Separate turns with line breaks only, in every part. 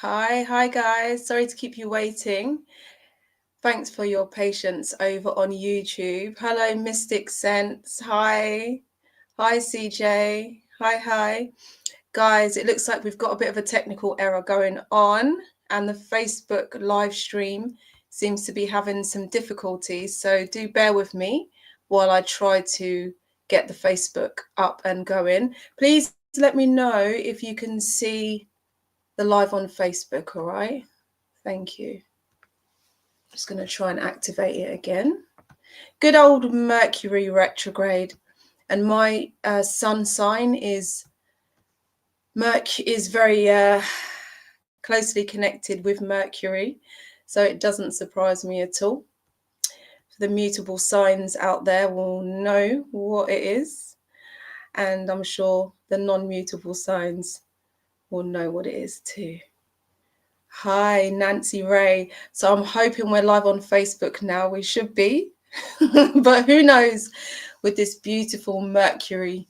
Hi guys. Sorry to keep you waiting. Thanks for your patience over on YouTube. Hello, Mystic Sense. Hi. Hi, CJ. Hi. Guys, it looks like we've got a bit of a technical error going on, and the Facebook live stream seems to be having some difficulties. So do bear with me while I try to get the Facebook up and going. Please let me know if you can see the live on Facebook, all right? Thank you. Just going to try and activate it again. Good old Mercury retrograde. And my sun sign is very closely connected with Mercury. So it doesn't surprise me at all. The mutable signs out there will know what it is. And I'm sure the non-mutable signs will know what it is too. Hi, Nancy Ray. So I'm hoping we're live on Facebook now. We should be, but who knows with this beautiful Mercury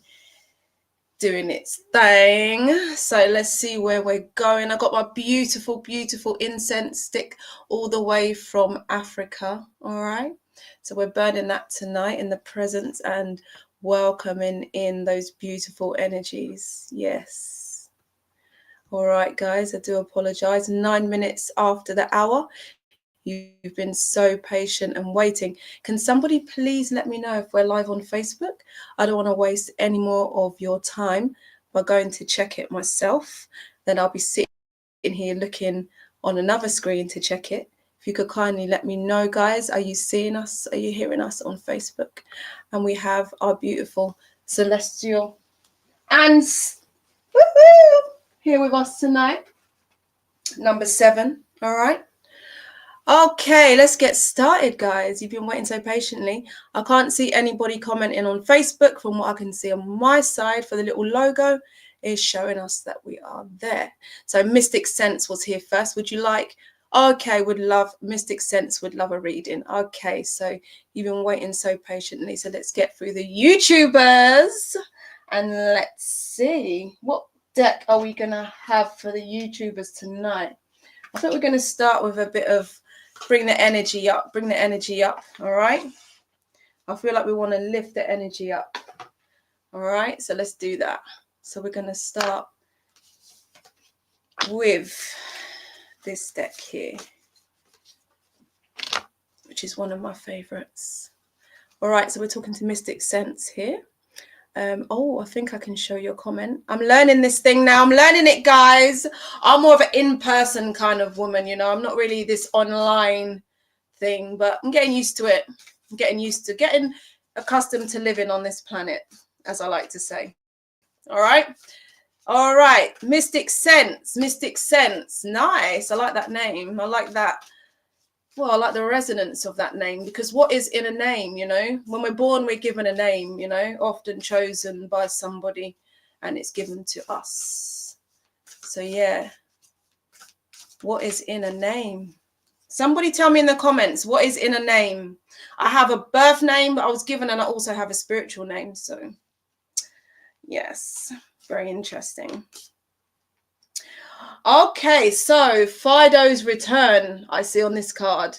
doing its thing. So let's see where we're going. I got my beautiful incense stick all the way from Africa. All right. So we're burning that tonight in the presence and welcoming in those beautiful energies. Yes. All right, guys, I do apologize. 9 minutes after the hour. You've been so patient and waiting. Can somebody please let me know if we're live on Facebook? I don't want to waste any more of your time by going to check it myself. Then I'll be sitting here looking on another screen to check it. If you could kindly let me know, guys, are you seeing us? Are you hearing us on Facebook? And we have our beautiful celestial ants here with us tonight. Number 7. All right. Okay, let's get started, guys. You've been waiting so patiently. I can't see anybody commenting on Facebook. From what I can see on my side, for the little logo is showing us that we are there. So Mystic Sense was here first. Would you like? Okay, Mystic Sense would love a reading. Okay, so you've been waiting so patiently. So let's get through the YouTubers and let's see what deck are we gonna have for the YouTubers tonight. I think we're going to start with a bit of bring the energy up, all right? I feel like we want to lift the energy up, all right? So let's do that. So we're going to start with this deck here, which is one of my favorites. All right, so we're talking to Mystic Sense here. I think I can show your comment. I'm learning this thing now. I'm learning it, guys. I'm more of an in-person kind of woman, you know. I'm not really this online thing, but I'm getting used to it. I'm getting accustomed to living on this planet, as I like to say. All right. Mystic Sense. Nice. I like that name. I like that. Well, I like the resonance of that name, because what is in a name, you know? When we're born, we're given a name, you know, often chosen by somebody, and it's given to us. So, yeah. What is in a name? Somebody tell me in the comments, what is in a name? I have a birth name, but I was given, and I also have a spiritual name. So, yes, very interesting. Okay, so Fido's return, I see on this card.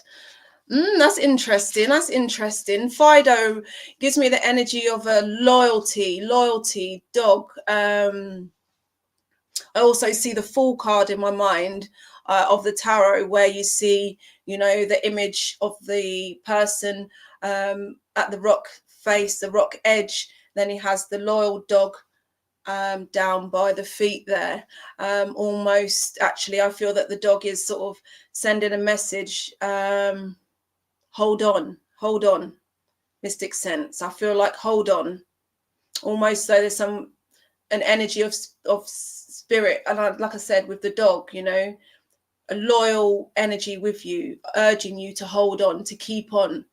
That's interesting. Fido gives me the energy of a loyalty dog. I also see the Fool card in my mind of the tarot, where you see, you know, the image of the person at the rock face, the rock edge. Then he has the loyal dog down by the feet there. Almost, actually, I feel that the dog is sort of sending a message. Hold on, Mystic Sense. I feel like hold on. Almost so there's an energy of spirit, and like I said, with the dog, you know, a loyal energy with you, urging you to hold on, to keep it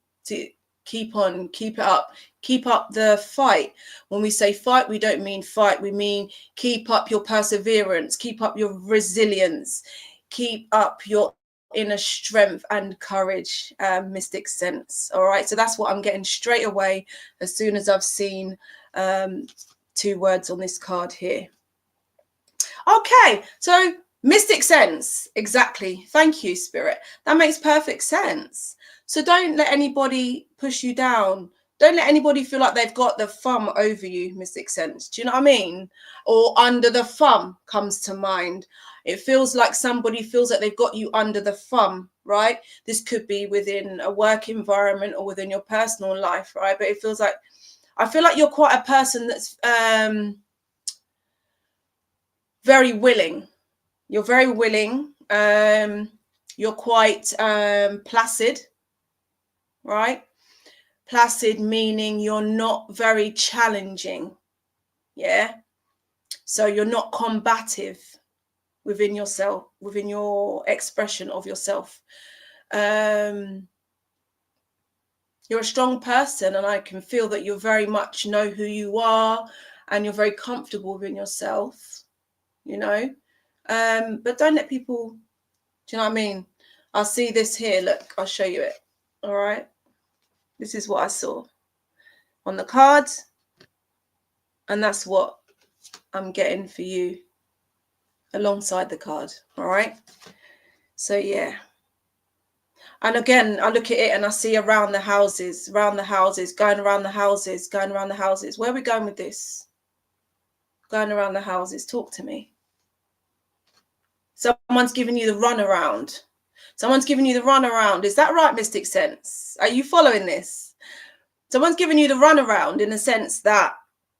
up, keep up the fight. When we say fight, we don't mean fight, we mean keep up your perseverance, keep up your resilience, keep up your inner strength and courage, Mystic Sense. All right, so that's what I'm getting straight away as soon as I've seen 2 words on this card here. Okay, so Mystic sense. Exactly. Thank you, Spirit. That makes perfect sense. So don't let anybody push you down. Don't let anybody feel like they've got the thumb over you, mystic sense. Do you know what I mean? Or under the thumb comes to mind. It feels like somebody feels like they've got you under the thumb, right? This could be within a work environment or within your personal life, right? But it feels like, I feel like you're quite a person that's very willing. You're very willing. You're quite placid, right? Placid meaning you're not very challenging. Yeah. So you're not combative within yourself, within your expression of yourself. You're a strong person, and I can feel that you very much know who you are and you're very comfortable within yourself, you know. But don't let people, do you know what I mean? I'll see this here. Look, I'll show you it. All right. This is what I saw on the card. And that's what I'm getting for you alongside the card. All right. So, yeah. And again, I look at it and I see around the houses, going around the houses. Where are we going with this? Going around the houses. Talk to me. Someone's giving you the runaround. Is that right, Mystic Sense? Are you following this? Someone's giving you the runaround in the sense that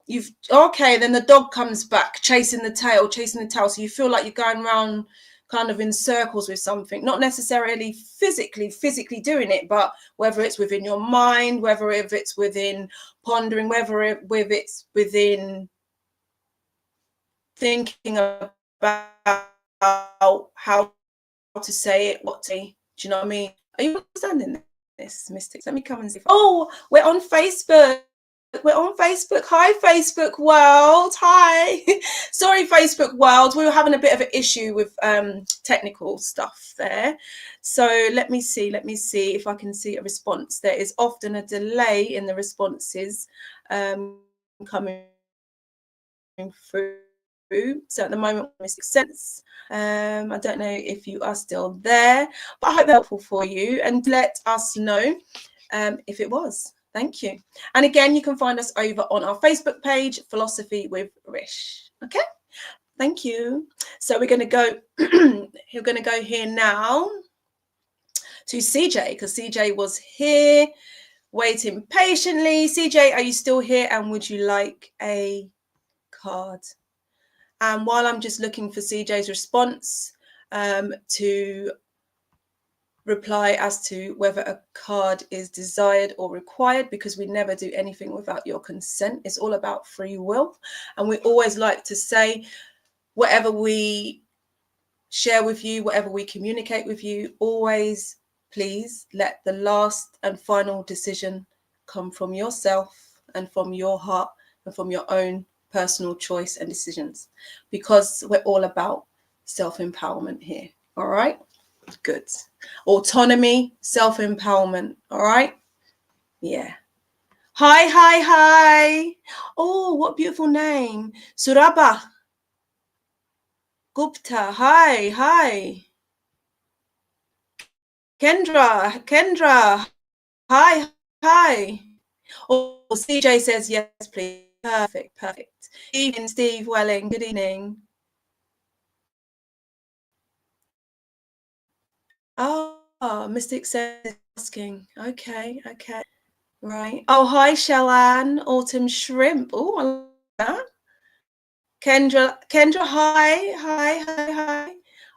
then the dog comes back chasing the tail. So you feel like you're going around kind of in circles with something, not necessarily physically doing it, but whether it's within your mind, whether it's within pondering, whether it's within thinking about how to say it, what to say. Do you know what I mean? Are you understanding this, Mystics? Let me come and see. Oh, we're on Facebook. Hi, Facebook world. Hi. Sorry, Facebook world. We were having a bit of an issue with technical stuff there. So let me see if I can see a response. There is often a delay in the responses coming through. So at the moment, Mystic Sense. I don't know if you are still there, but I hope that's helpful for you, and let us know if it was. Thank you. And again, you can find us over on our Facebook page, Philosophy with Rish. Okay. Thank you. So we're going to go. We're going to go here now to CJ, because CJ was here waiting patiently. CJ, are you still here? And would you like a card? And while I'm just looking for CJ's response to reply as to whether a card is desired or required, because we never do anything without your consent. It's all about free will. And we always like to say, whatever we share with you, whatever we communicate with you, always please let the last and final decision come from yourself and from your heart and from your own personal choice and decisions, because we're all about self-empowerment here. All right. Good. Autonomy, self-empowerment. All right. Yeah. Hi. Oh, what beautiful name. Surabha Gupta. Hi. Kendra. Hi. Oh, CJ says yes, please. Perfect. Evening, Steve Welling. Good evening. Oh, Mystic says asking. Okay. Right. Oh, hi, Shellanne. Autumn Shrimp. Oh, I like that. Kendra, hi.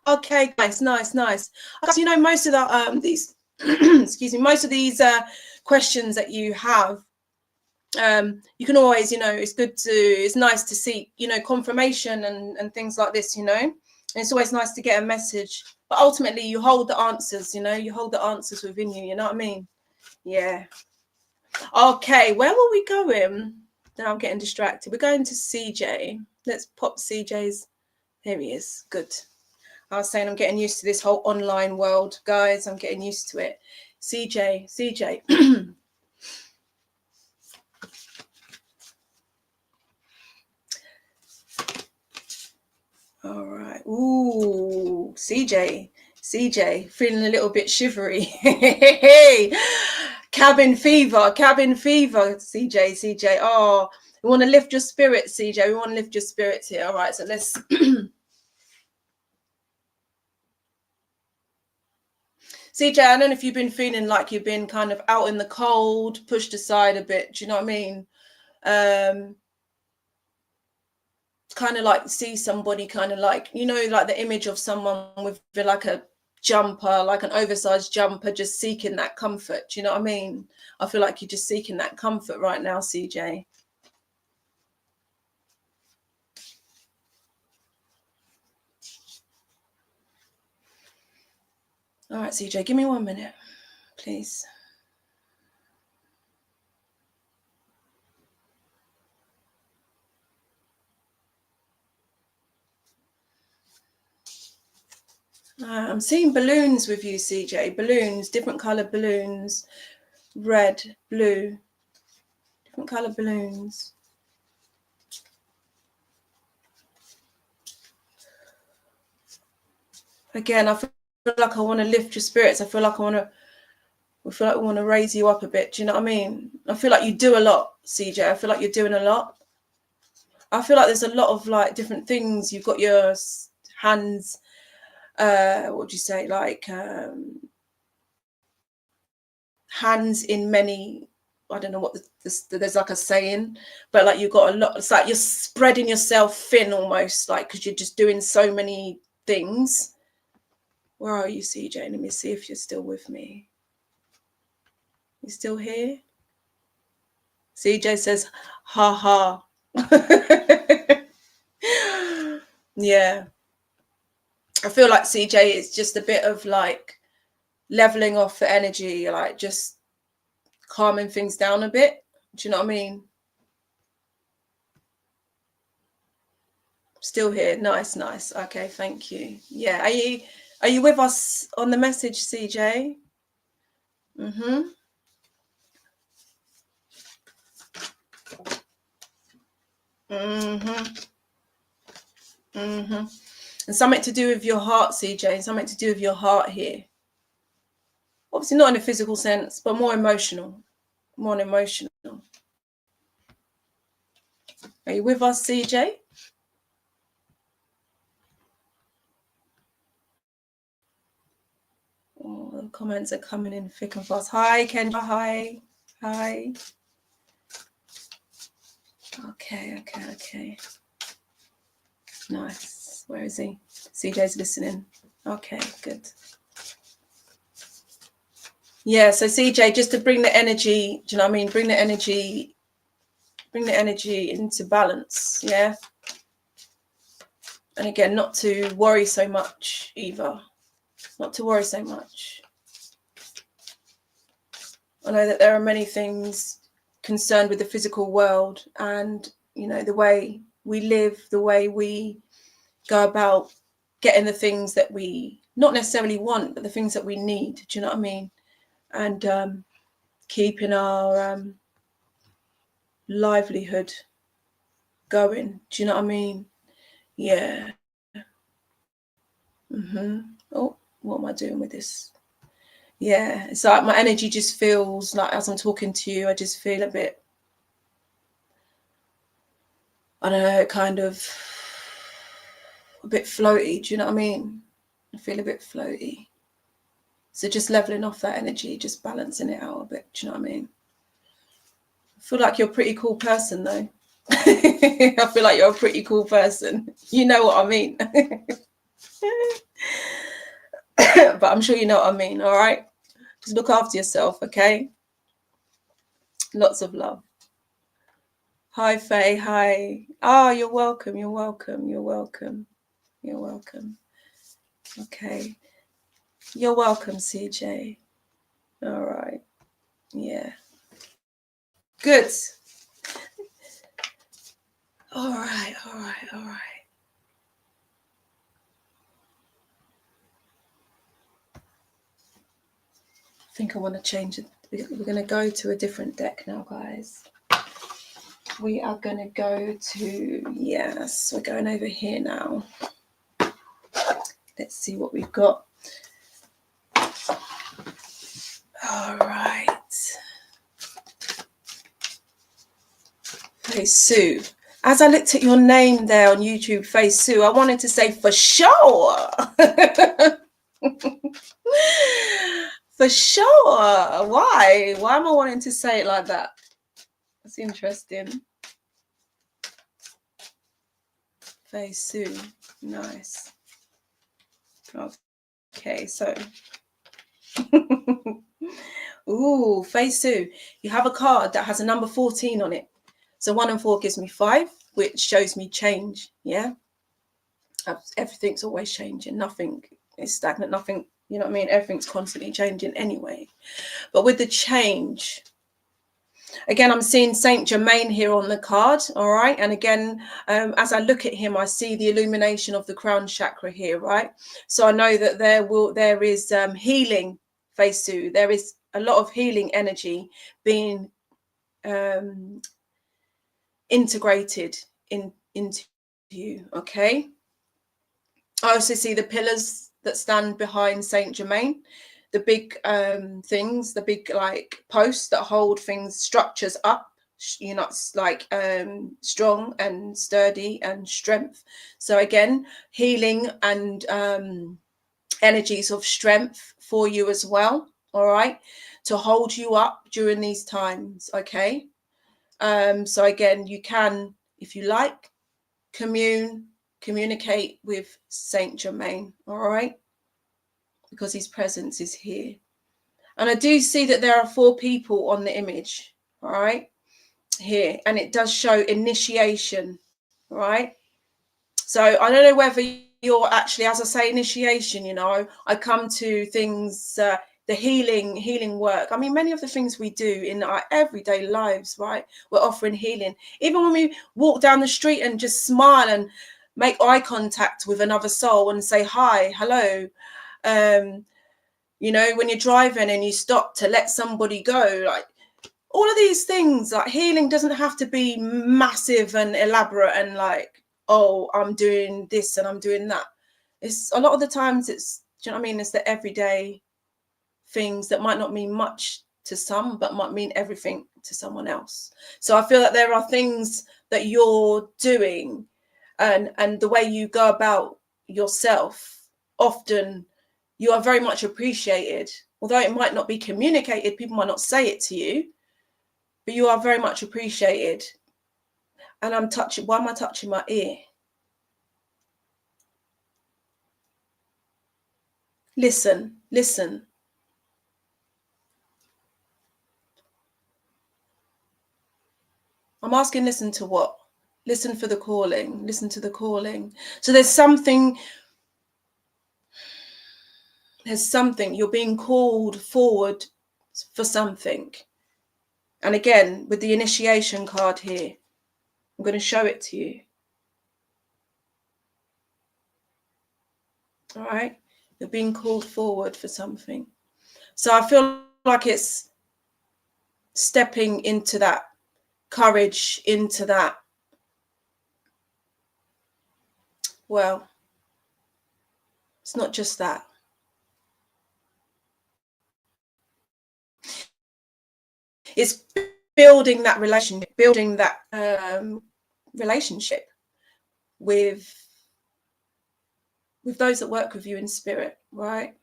Okay, guys, nice. Because you know, most of the these excuse me, most of these questions that you have, you can always, you know, it's nice to seek, you know, confirmation and things like this, you know. And it's always nice to get a message, but ultimately you hold the answers, you know, within you know what I mean? Yeah. Okay, where were we going? Now I'm getting distracted. We're going to CJ. Let's pop CJ's. Here he is. Good. I was saying I'm getting used to this whole online world, guys. I'm getting used to it. CJ. All right. Ooh, CJ, feeling a little bit shivery. Cabin fever, CJ. Oh, we want to lift your spirits, CJ. We want to lift your spirits here. All right, so let's. CJ, I don't know if you've been feeling like you've been kind of out in the cold, pushed aside a bit. Do you know what I mean? Kind of like see somebody kind of like, you know, like the image of someone with like a jumper, like an oversized jumper, just seeking that comfort. Do you know what I mean? I feel like you're just seeking that comfort right now, CJ. All right, CJ, give me 1 minute, please. I'm seeing balloons with you, CJ. Balloons, different color balloons, red, blue, different color balloons. Again, I feel like I want to lift your spirits. I feel like we want to raise you up a bit. Do you know what I mean? I feel like you do a lot, CJ. I feel like you're doing a lot. I feel like there's a lot of like different things. You've got your hands, what would you say, like hands in many, I don't know what there's like a saying, but like you've got a lot. It's like you're spreading yourself thin almost, like because you're just doing so many things. Where are you, CJ? Let me see if you're still with me. You still here? CJ says, ha ha. Yeah. I feel like CJ is just a bit of like leveling off the energy, like just calming things down a bit. Do you know what I mean? Still here. Nice. Okay, thank you. Yeah. Are you with us on the message, CJ? Mm-hmm. Mm-hmm. Mm-hmm. And something to do with your heart, CJ, something to do with your heart here. Obviously not in a physical sense, but more emotional. More emotional. Are you with us, CJ? Oh, the comments are coming in thick and fast. Hi, Kendra. Hi. Okay. Nice. Where is he? CJ's listening. Okay, good. Yeah, so CJ, just to bring the energy, do you know what I mean? Bring the energy into balance, yeah? And again, not to worry so much either. Not to worry so much. I know that there are many things concerned with the physical world and, you know, the way we live, the way we go about getting the things that we not necessarily want, but the things that we need. Do you know what I mean? And keeping our livelihood going. Do you know what I mean? Yeah. Oh, what am I doing with this? Yeah, it's like my energy just feels like as I'm talking to you, I just feel a bit, I don't know, kind of a bit floaty. Do you know what I mean? I feel a bit floaty. So just leveling off that energy, just balancing it out a bit. Do you know what I mean? I feel like you're a pretty cool person, though. I feel like you're a pretty cool person. You know what I mean? But I'm sure you know what I mean, all right? Just look after yourself, okay? Lots of love. Hi, Faye. Hi. Oh, you're welcome. Okay. You're welcome, CJ. All right. Yeah. Good. All right. I think I want to change it. We're going to go to a different deck now, guys. We are going to go to, yes, we're going over here now. Let's see what we've got. All right. Hey, Sue. As I looked at your name there on YouTube, Face Sue, I wanted to say for sure. For sure. Why? Why am I wanting to say it like that? That's interesting. Face Sue. Nice. Okay, so. Ooh, Face Sue. You have a card that has a number 14 on it. So 1 and 4 gives me 5, which shows me change. Yeah. Everything's always changing. Nothing is stagnant. Nothing, you know what I mean? Everything's constantly changing anyway. But with the change, again, I'm seeing Saint Germain here on the card. All right. And again, as I look at him, I see the illumination of the crown chakra here. Right. So I know that there is healing, Face Sue. There is a lot of healing energy being integrated into you. Okay. I also see the pillars that stand behind Saint Germain, the big things, the big like posts that hold things, structures up, you know, like strong and sturdy and strength. So again, healing and energies of strength for you as well. All right, to hold you up during these times. Okay. So again, you can, if you like, communicate with Saint Germain, all right, because his presence is here. And I do see that there are 4 people on the image, all right, here, and it does show initiation, right? So I don't know whether you're actually, as I say, initiation, you know, I come to things, the healing work. I mean, many of the things we do in our everyday lives, right, we're offering healing. Even when we walk down the street and just smile and make eye contact with another soul and say hi, hello. You know, when you're driving and you stop to let somebody go, like all of these things, like healing doesn't have to be massive and elaborate and like, oh, I'm doing this and I'm doing that. It's a lot of the times it's, do you know what I mean? It's the everyday things that might not mean much to some, but might mean everything to someone else. So I feel that there are things that you're doing and the way you go about yourself, often you are very much appreciated. Although it might not be communicated, people might not say it to you, but you are very much appreciated. And I'm touching, why am I touching my ear? Listen, listen. I'm asking, listen to what? Listen for the calling. Listen to the calling. So there's something, you're being called forward for something. And again, with the initiation card here, I'm going to show it to you. All right. You're being called forward for something. So I feel like it's stepping into that courage, into that, well, it's not just that. It's building that relationship, building that relationship with those that work with you in spirit, right?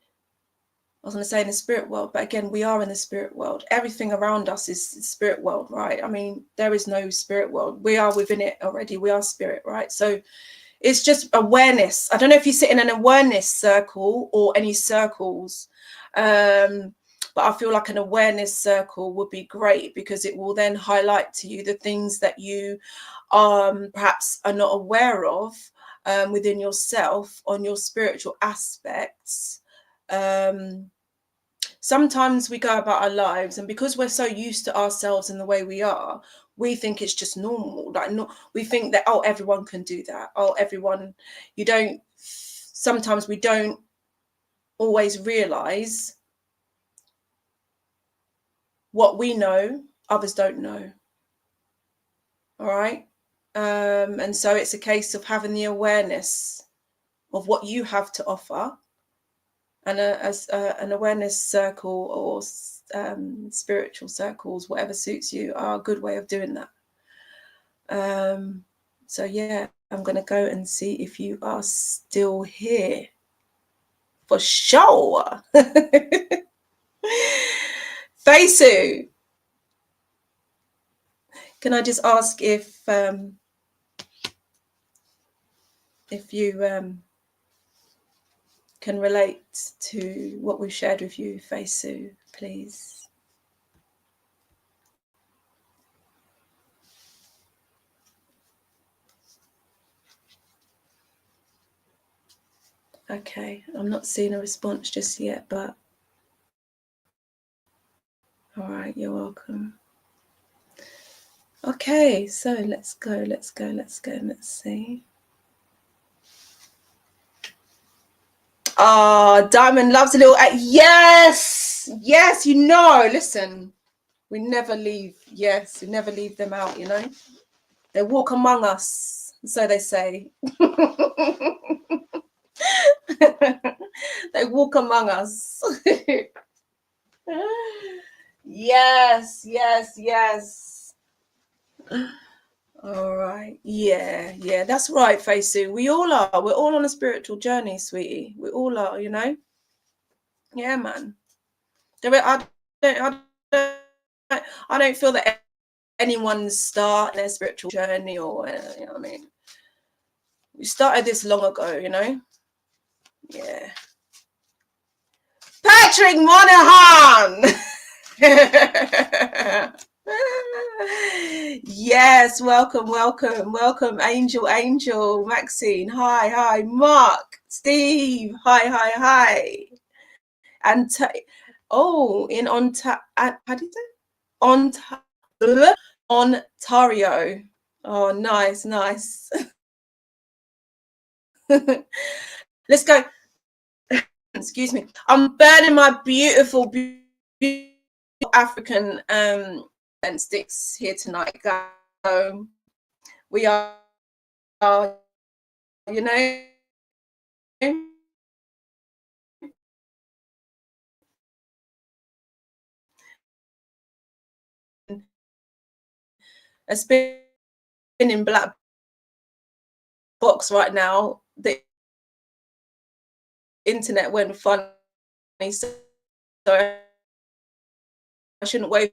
I was going to say in the spirit world, but again, we are in the spirit world. Everything around us is the spirit world, right? I mean, there is no spirit world. We are within it already. We are spirit, right? So it's just awareness. I don't know if you sit in an awareness circle or any circles, but I feel like an awareness circle would be great because it will then highlight to you the things that you perhaps are not aware of within yourself on your spiritual aspects. Sometimes we go about our lives, and because we're so used to ourselves and the way we are, we think it's just normal. Like, no, we think that, oh, everyone can do that. Oh, everyone, you don't. Sometimes we don't always realize what we know, others don't know. All right. And so it's a case of having the awareness of what you have to offer, and an awareness circle or spiritual circles, whatever suits you, are a good way of doing that. So yeah, I'm going to go and see if you are still here. For sure. Feisu, can I just ask if you can relate to what we've shared with you, Feisu, please? Okay, I'm not seeing a response just yet, but all right, you're welcome. Okay, so let's go, let's see. Ah, Diamond loves a little, yes, you know, listen, we never leave, we never leave them out, you know. They walk among us, so they say. They walk among us. Yes. All right. Yeah, that's right, Feisu. We all are. We're all on a spiritual journey, sweetie. We all are, you know? Yeah, man. I don't feel that anyone's starting their spiritual journey or, you know what I mean? We started this long ago, you know? Yeah. Patrick Monahan! Yes, welcome, Angel, Maxine, hi, Mark, Steve, hi, and in Ontario. Oh, nice. Let's go. Excuse me. I'm burning my beautiful African sticks here tonight, guys. We are, you know, a spinning black box right now. The internet went funny, so I shouldn't wave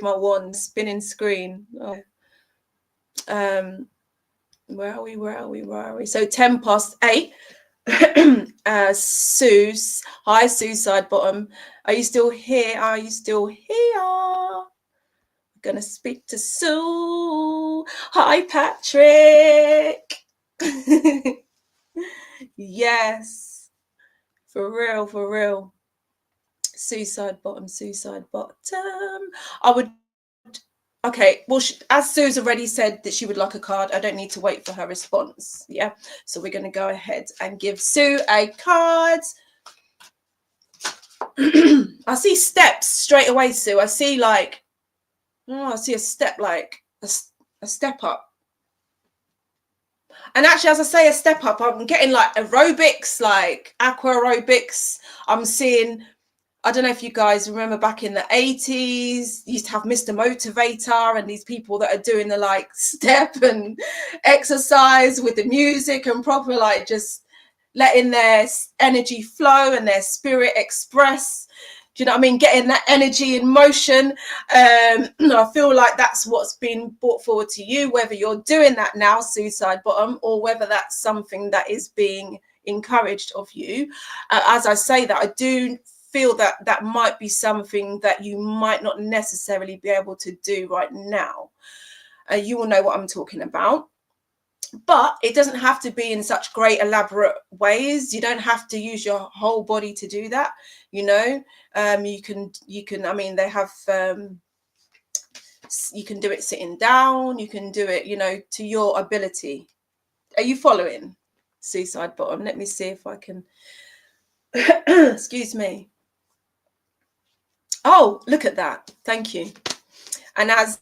my wand. Spinning screen. Oh. Where are we? So 8:10. Suze, hi, Suicide Bottom. Are you still here? I'm gonna speak to Sue. Hi, Patrick. Yes, for real. Suicide Bottom. I would. Okay, well, as Sue's already said that she would like a card, I don't need to wait for her response. Yeah, so we're going to go ahead and give Sue a card. I see steps straight away, Sue. I see I see a step, like a step up. And actually, as I say a step up, I'm getting like aerobics, like aqua aerobics. I'm seeing, I don't know if you guys remember back in the 80s, you used to have Mr. Motivator and these people that are doing the like step and exercise with the music and proper like just letting their energy flow and their spirit express. Do you know what I mean? Getting that energy in motion. I feel like that's what's been brought forward to you, whether you're doing that now, Suicide Bottom, or whether that's something that is being encouraged of you. As I say that, I do feel that might be something that you might not necessarily be able to do right now. You will know what I'm talking about. But it doesn't have to be in such great elaborate ways. You don't have to use your whole body to do that, you know. You can I mean, they have you can do it sitting down, you can do it, you know, to your ability. Are you following, Suicide Bottom? Let me see if I can excuse me. Oh, look at that. Thank you. And as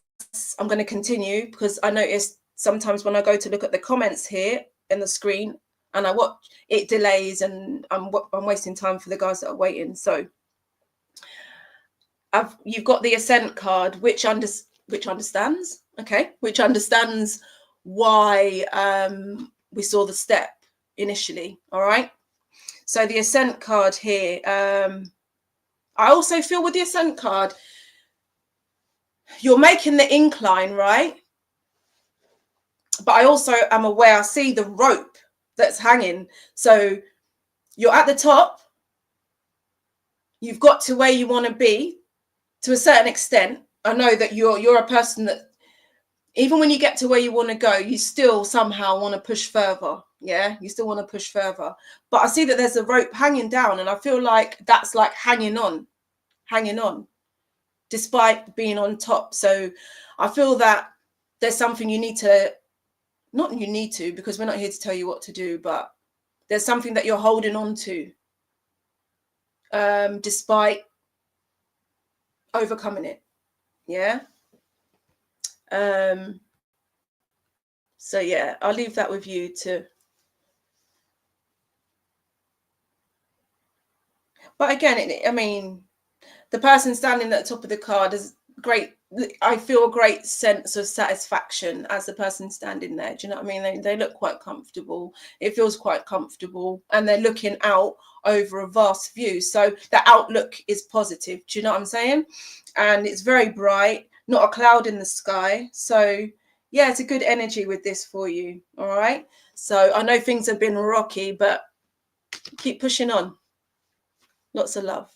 I'm going to continue, because I noticed sometimes when I go to look at the comments here, in the screen, and I watch it delays, and I'm wasting time for the guys that are waiting. So you've got the Ascent card, which understands, okay, which understands why we saw the step initially. All right. So the Ascent card here, I also feel with the Ascent card, you're making the incline, right? But I also am aware, I see the rope that's hanging. So you're at the top, you've got to where you want to be to a certain extent. I know that you're a person that even when you get to where you want to go, you still somehow want to push further. Yeah, you still want to push further. But I see that there's a rope hanging down, and I feel like that's like hanging on, despite being on top. So I feel that there's something you need to, not you need to, because we're not here to tell you what to do, but there's something that you're holding on to, despite overcoming it. Yeah. So yeah, I'll leave that with you to. But again, I mean, the person standing at the top of the card is great. I feel a great sense of satisfaction as the person standing there. Do you know what I mean? They look quite comfortable. It feels quite comfortable, and they're looking out over a vast view. So the outlook is positive. Do you know what I'm saying? And it's very bright, not a cloud in the sky. So yeah, it's a good energy with this for you. All right. So I know things have been rocky, but keep pushing on. Lots of love.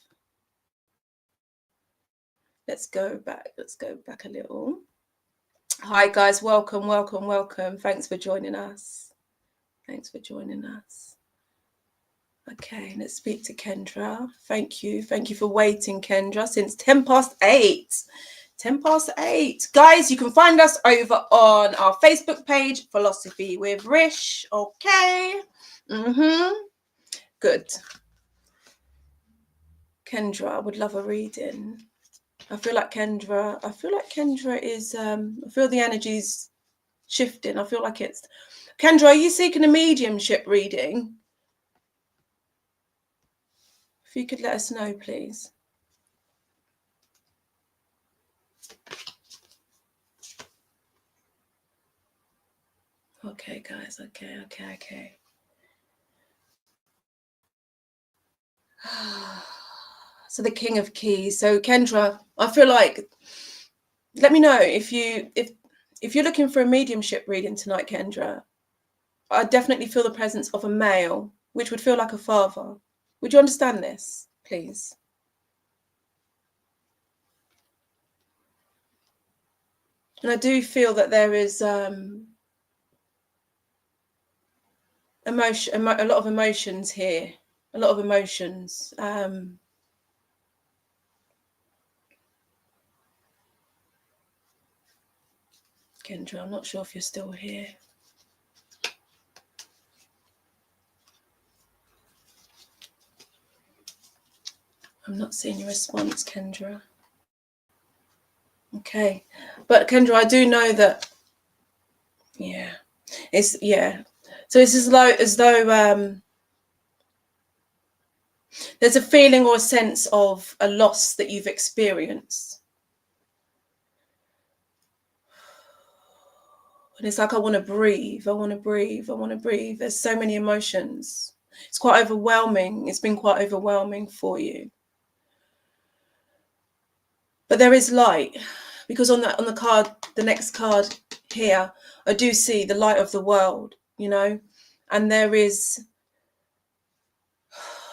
Let's go back a little. Hi guys, welcome. Thanks for joining us. Okay, let's speak to Kendra. Thank you for waiting, Kendra, since 8:10. 8:10. Guys, you can find us over on our Facebook page, Philosophy with Rish. Okay. Good. Kendra, I would love a reading. I feel like Kendra is, I feel the energy's shifting. I feel like it's, Kendra, are you seeking a mediumship reading? If you could let us know, please. Okay, guys. Okay. So the King of Keys. So Kendra, I feel like, let me know if you're looking for a mediumship reading tonight, Kendra. I definitely feel the presence of a male, which would feel like a father. Would you understand this, please? And I do feel that there is emotion, a lot of emotions here, a lot of emotions. Kendra, I'm not sure if you're still here. I'm not seeing your response, Kendra. Okay, but Kendra, I do know that. Yeah, it's So it's as though there's a feeling or a sense of a loss that you've experienced, and it's like I want to breathe. There's so many emotions. It's quite overwhelming. It's been quite overwhelming for you. But there is light, because on the card, the next card here, I do see the light of the world, and there is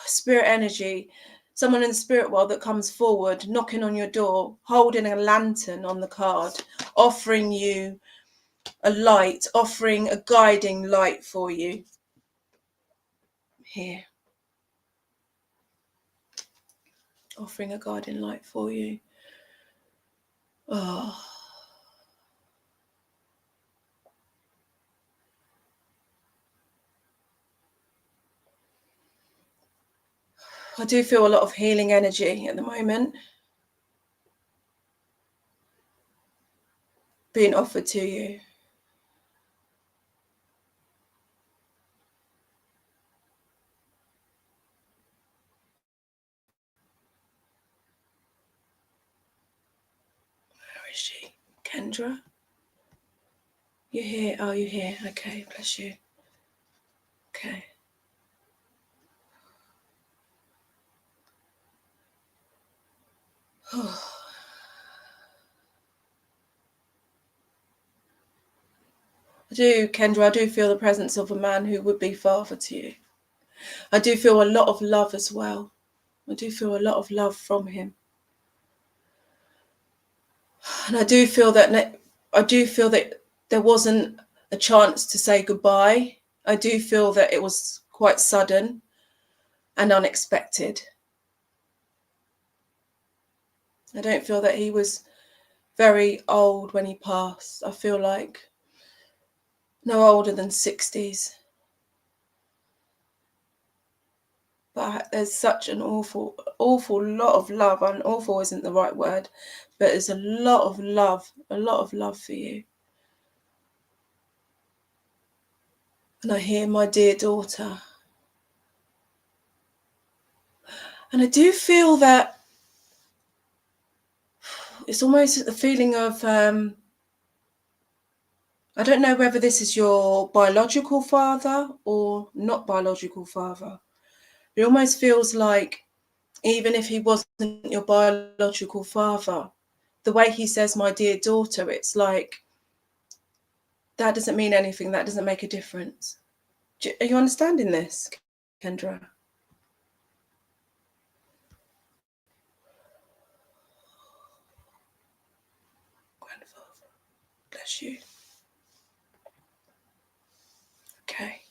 spirit energy, someone in the spirit world that comes forward, knocking on your door, holding a lantern on the card, offering you a light, offering a guiding light for you. Here. Offering a guiding light for you. Oh. I do feel a lot of healing energy at the moment being offered to you. Kendra? You're here. Oh, you're here. Okay, bless you. Okay. Oh. I do, Kendra, I do feel the presence of a man who would be father to you. I do feel a lot of love as well. I do feel a lot of love from him. And I do feel that there wasn't a chance to say goodbye. I do feel that it was quite sudden and unexpected. I don't feel that he was very old when he passed. I feel like no older than 60s. But there's such an awful lot of love. And awful isn't the right word, but there's a lot of love for you. And I hear my dear daughter. And I do feel that it's almost a feeling of, I don't know whether this is your biological father or not biological father. It almost feels like even if he wasn't your biological father, the way he says, my dear daughter, it's like, that doesn't mean anything. That doesn't make a difference. Are you understanding this, Kendra? Grandfather, bless you. Okay.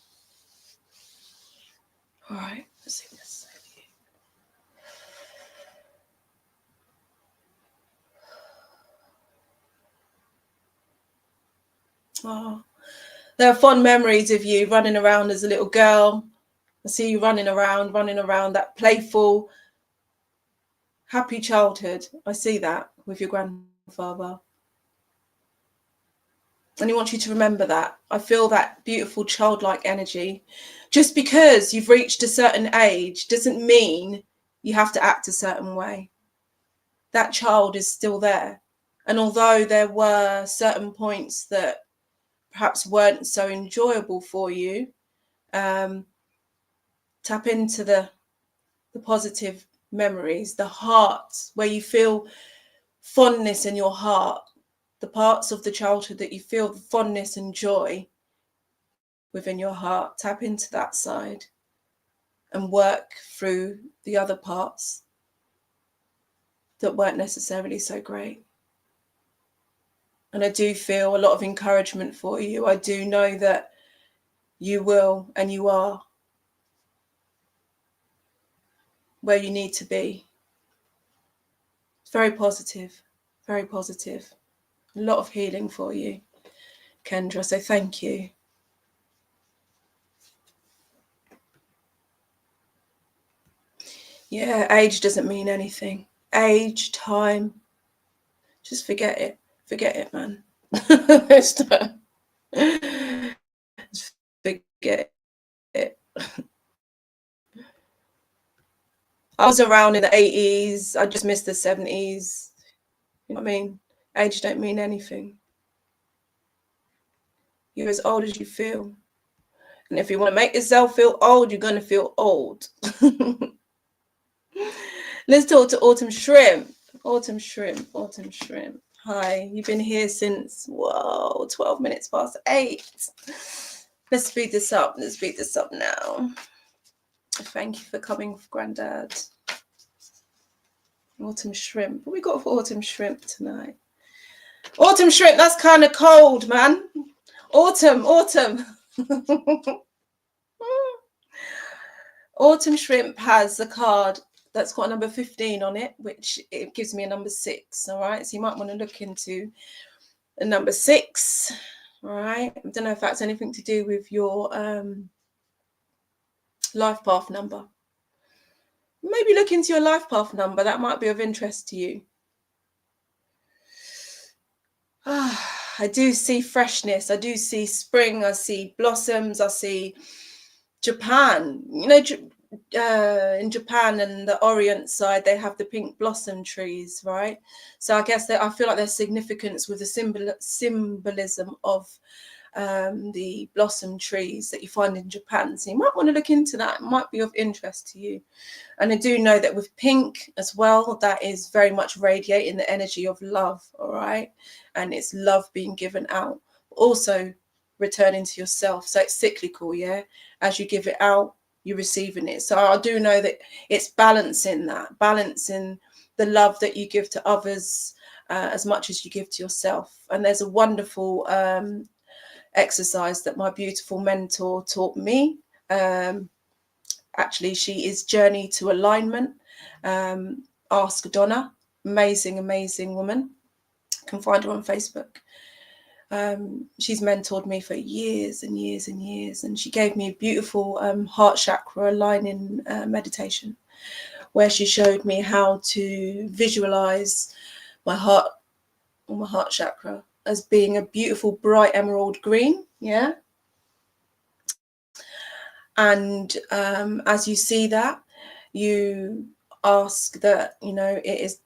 All right. Let's see this. Oh, there are fond memories of you running around as a little girl. I see you running around, that playful, happy childhood. I see that with your grandfather. And he wants you to remember that. I feel that beautiful childlike energy. Just because you've reached a certain age doesn't mean you have to act a certain way. That child is still there. And although there were certain points that perhaps weren't so enjoyable for you, tap into the positive memories, the heart, where you feel fondness in your heart, the parts of the childhood that you feel the fondness and joy within your heart. Tap into that side and work through the other parts that weren't necessarily so great. And I do feel a lot of encouragement for you. I do know that you will, and you are where you need to be. It's very positive, very positive. A lot of healing for you, Kendra. So thank you. Yeah, age doesn't mean anything. Age, time, just forget it. Forget it, man. Just forget it. I was around in the 80s. I just missed the 70s. You know what I mean? Age don't mean anything. You're as old as you feel. And if you want to make yourself feel old, you're going to feel old. Let's talk to Autumn Shrimp. Autumn Shrimp. Hi, you've been here since, 12 minutes past 8. Let's speed this up. Let's speed this up now. Thank you for coming, Grandad. Autumn Shrimp. What we got for Autumn Shrimp tonight? Autumn Shrimp, that's kind of cold, man. Autumn. Autumn Shrimp has a card that's got a number 15 on it, which it gives me a number 6. All right, so you might want to look into a number 6. All right, I don't know if that's anything to do with your life path number. Maybe look into your life path number. That might be of interest to you. I do see freshness. I do see spring. I see blossoms. I see Japan. You know, in Japan and the Orient side, they have the pink blossom trees, right? So I guess that I feel like there's significance with the symbolism of the blossom trees that you find in Japan. So you might want to look into that. It might be of interest to you. And I do know that with pink as well, that is very much radiating the energy of love, all right? And it's love being given out, also returning to yourself. So it's cyclical, yeah? As you give it out, you're receiving it. So I do know that it's balancing the love that you give to others as much as you give to yourself. And there's a wonderful exercise that my beautiful mentor taught me. Actually, she is Journey to Alignment. Ask Donna, amazing woman. You can find her on Facebook. She's mentored me for years and years and years, and she gave me a beautiful heart chakra aligning meditation, where she showed me how to visualize my heart chakra as being a beautiful bright emerald green, yeah. And as you see that, you ask that, you know, it is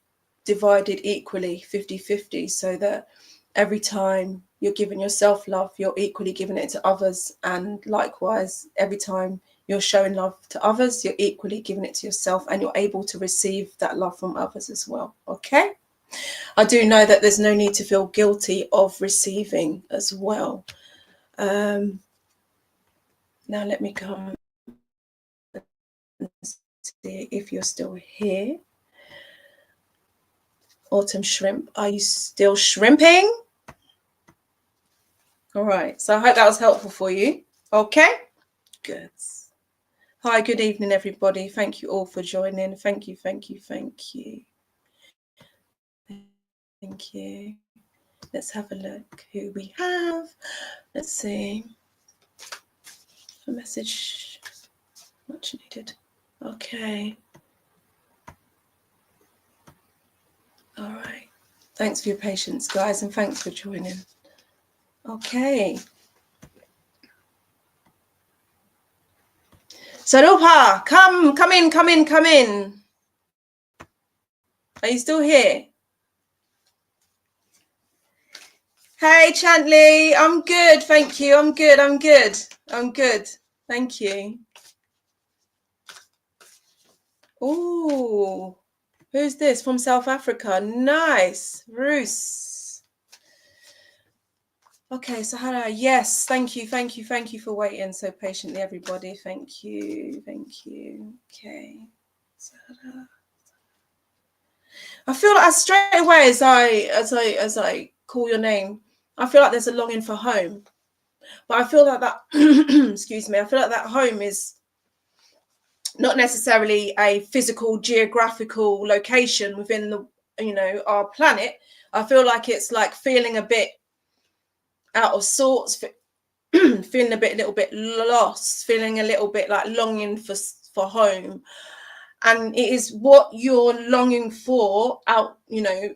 divided equally, 50-50, so that every time you're giving yourself love, you're equally giving it to others. And likewise, every time you're showing love to others, you're equally giving it to yourself, and you're able to receive that love from others as well. Okay? I do know that there's no need to feel guilty of receiving as well. Now let me come and see if you're still here. Autumn Shrimp, are you still shrimping? All right, so I hope that was helpful for you. Okay, good. Hi, good evening, everybody. Thank you all for joining. Thank you. Let's have a look who we have. Let's see. A message much needed. Okay. All right. Thanks for your patience, guys, and thanks for joining. Okay. Sarupa, come in. Are you still here? Hey, Chantley, I'm good, thank you. I'm good. Thank you. Oh, who's this? From South Africa. Nice. Bruce. Okay, so yes, thank you for waiting so patiently, everybody. Thank you. Okay. I feel like straight away as I call your name, I feel like there's a longing for home. But I feel like that excuse me, I feel like that home is not necessarily a physical geographical location within the, you know, our planet. I feel like it's like feeling a bit out of sorts, feeling a little bit lost, feeling a little bit like longing for home. And it is what you're longing for out, you know,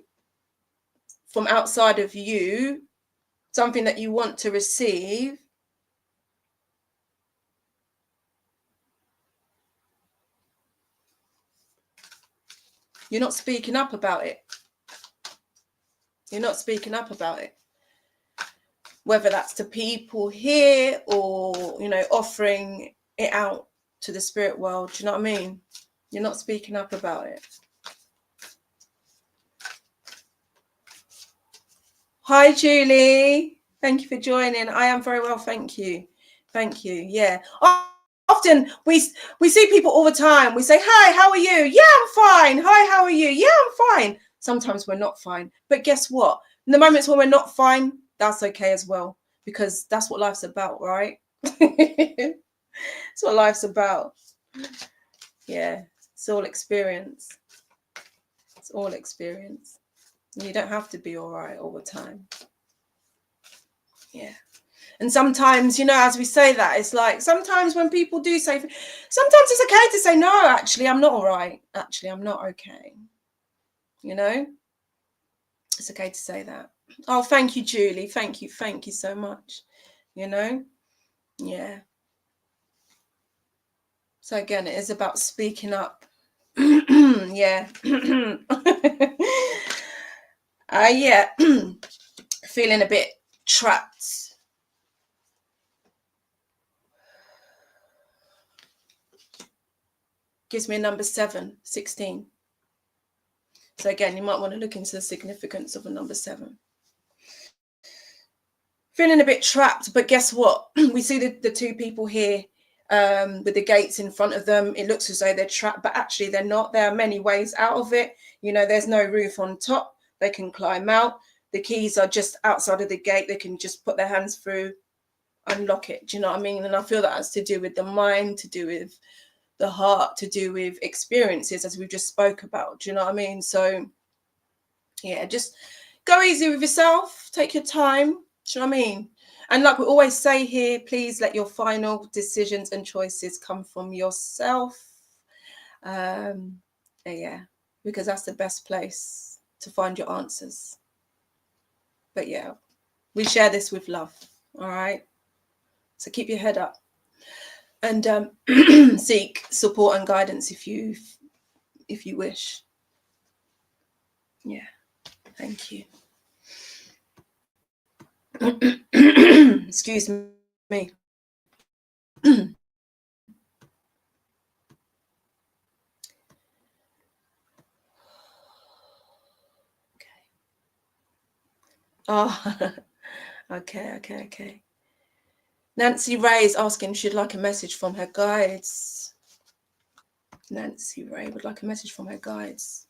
from outside of you, something that you want to receive. You're not speaking up about it. Whether that's to people here or, you know, offering it out to the spirit world. Do you know what I mean? You're not speaking up about it. Hi, Julie. Thank you for joining. I am very well, thank you. Yeah. Often we see people all the time. We say, hi, how are you? Yeah, I'm fine. Hi, how are you? Yeah, I'm fine. Sometimes we're not fine. But guess what? In the moments when we're not fine, that's okay as well. Because that's what life's about, right? That's what life's about. Yeah, it's all experience. You don't have to be all right all the time. Yeah. And sometimes, you know, as we say that, it's like sometimes when people do say, sometimes it's okay to say, no, actually, I'm not all right. Actually, I'm not okay. You know, it's okay to say that. Oh, thank you, Julie. Thank you so much. You know, yeah. So again, it is about speaking up. Yeah. Yeah. Feeling a bit trapped. Gives me a number 7, 16. So again, you might want to look into the significance of a number 7. Feeling a bit trapped, but guess what? We see the two people here with the gates in front of them. It looks as though they're trapped, but actually they're not. There are many ways out of it. You know, there's no roof on top. They can climb out. The keys are just outside of the gate. They can just put their hands through, unlock it. Do you know what I mean? And I feel that has to do with the mind, to do with the heart, to do with experiences, as we just spoke about. Do you know what I mean? So yeah, just go easy with yourself. Take your time. Do you know what I mean? And like we always say here, please let your final decisions and choices come from yourself. Yeah, because that's the best place to find your answers. But yeah, we share this with love. All right. So keep your head up and seek support and guidance if you wish. Yeah. Thank you. Excuse me. Oh, okay. Nancy Ray is asking if she'd like a message from her guides. Nancy Ray would like a message from her guides.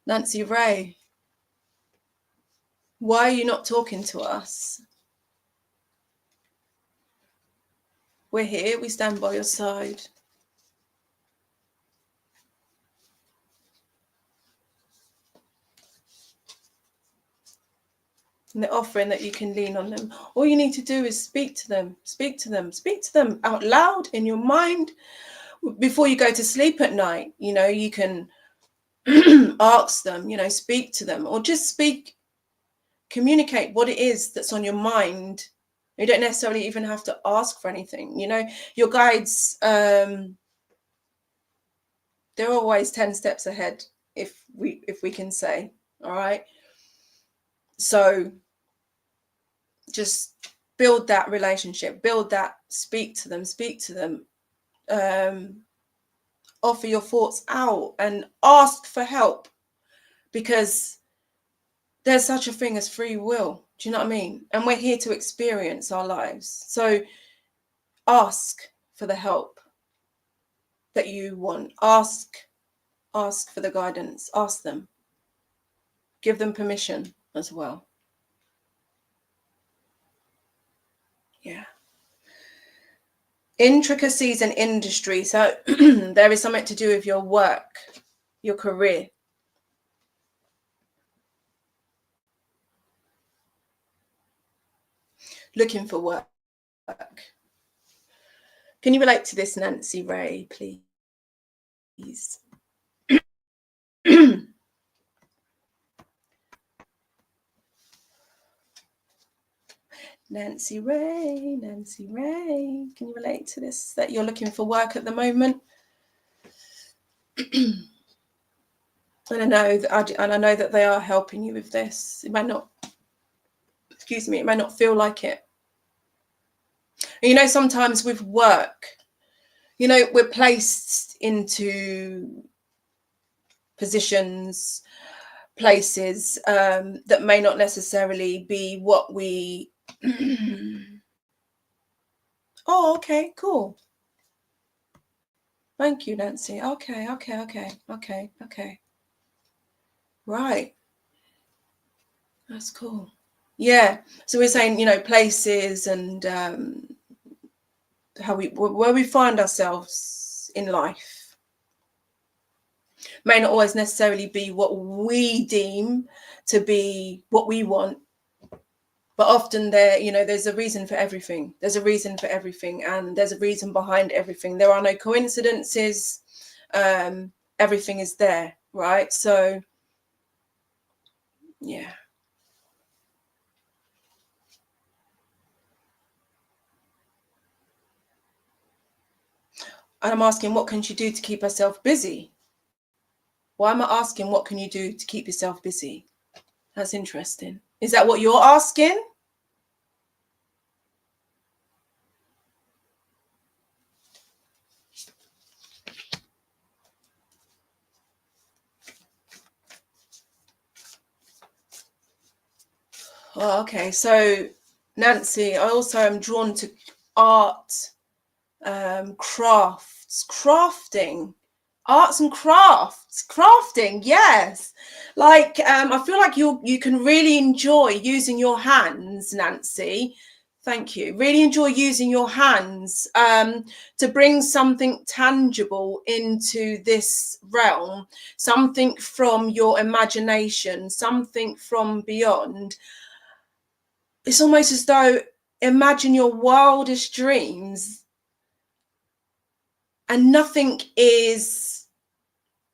Nancy Ray, why are you not talking to us? We're here. We stand by your side. And they're offering that you can lean on them. All you need to do is speak to them. Speak to them. Speak to them out loud in your mind before you go to sleep at night. You know, you can ask them, you know, speak to them, or just speak, communicate what it is that's on your mind. You don't necessarily even have to ask for anything. You know, your guides, they're always 10 steps ahead, if we can say. All right. So just build that relationship, build that, speak to them, offer your thoughts out and ask for help, because there's such a thing as free will. Do you know what I mean? And we're here to experience our lives. So ask for the help that you want. Ask for the guidance. Ask them. Give them permission as well. Yeah. Intricacies in industry. So there is something to do with your work, your career. Looking for work. Can you relate to this, Nancy Ray, please? Nancy Ray, can you relate to this, that you're looking for work at the moment? And I know that they are helping you with this. It might not, it might not feel like it. And you know, sometimes with work, you know, we're placed into positions, places that may not necessarily be what we Oh, okay, cool. Thank you, Nancy. Okay. Right. That's cool. Yeah. So we're saying, you know, places and where we find ourselves in life may not always necessarily be what we deem to be what we want. But often there's a reason for everything. There's a reason for everything, and there's a reason behind everything. There are no coincidences. Everything is there, right? So, yeah. And I'm asking, what can she do to keep herself busy? Why am I asking, what can you do to keep yourself busy? That's interesting. Is that what you're asking? Oh, okay. So, Nancy, I also am drawn to art, crafts, crafting, arts and crafting. Yes. Like, I feel like you can really enjoy using your hands, Nancy. Thank you. Really enjoy using your hands to bring something tangible into this realm, something from your imagination, something from beyond. It's almost as though, imagine your wildest dreams and nothing is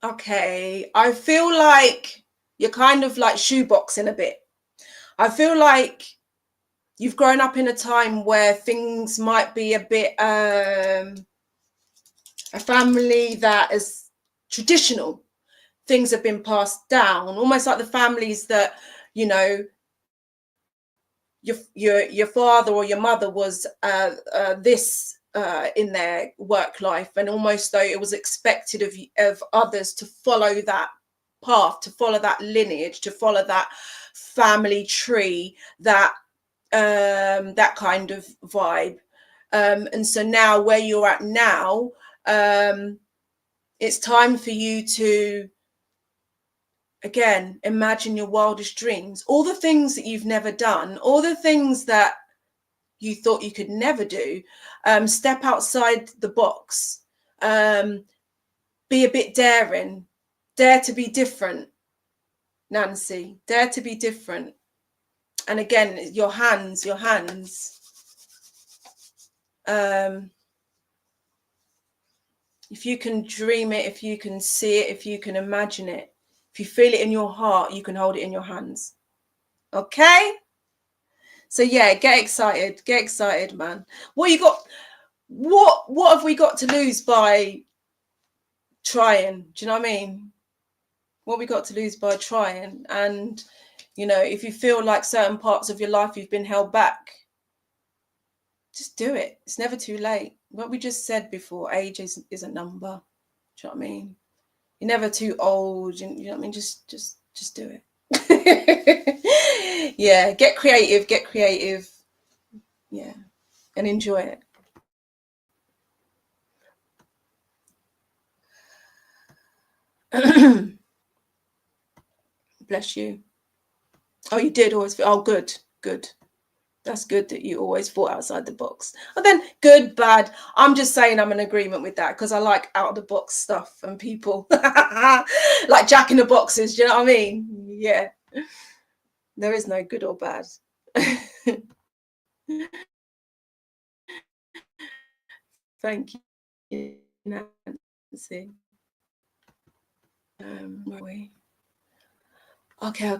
okay. I feel like you're kind of like shoeboxing a bit. I feel like you've grown up in a time where things might be a bit a family that is traditional. Things have been passed down, almost like the families that, you know, your father or your mother was this in their work life, and almost though it was expected of others to follow that path, to follow that lineage, to follow that family tree, that that kind of vibe. And so now where you're at now, it's time for you to, again, imagine your wildest dreams, all the things that you've never done, all the things that you thought you could never do. Step outside the box, be a bit daring, dare to be different, Nancy, dare to be different. And again, your hands, if you can dream it, if you can see it, if you can imagine it, if you feel it in your heart, you can hold it in your hands. Okay? So yeah, get excited, man. What you got? What have we got to lose by trying? Do you know what I mean? What we got to lose by trying? And you know, if you feel like certain parts of your life you've been held back, just do it. It's never too late. What we just said before, age is a number. Do you know what I mean? You're never too old. You know what I mean? Just do it. Yeah, get creative. Yeah, and enjoy it. Bless you. Oh, you did always. Oh, good. That's good that you always thought outside the box. And then good, bad. I'm just saying I'm in agreement with that because I like out of the box stuff and people like Jack in the Boxes. Do you know what I mean? Yeah. There is no good or bad. Thank you, Nancy. Where are we? Okay.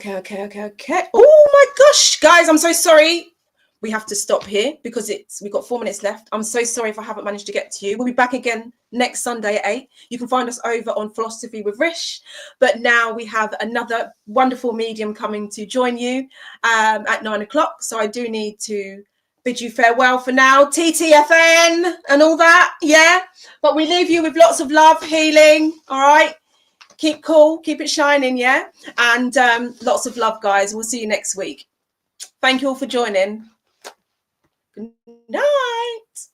Oh my gosh, guys, I'm so sorry. We have to stop here because we've got 4 minutes left. I'm so sorry if I haven't managed to get to you. We'll be back again next Sunday at 8. You can find us over on Philosophy with Rish. But now we have another wonderful medium coming to join you at 9 o'clock. So I do need to bid you farewell for now. TTFN and all that. Yeah. But we leave you with lots of love, healing. All right. Keep cool, keep it shining, yeah? And lots of love, guys. We'll see you next week. Thank you all for joining. Good night.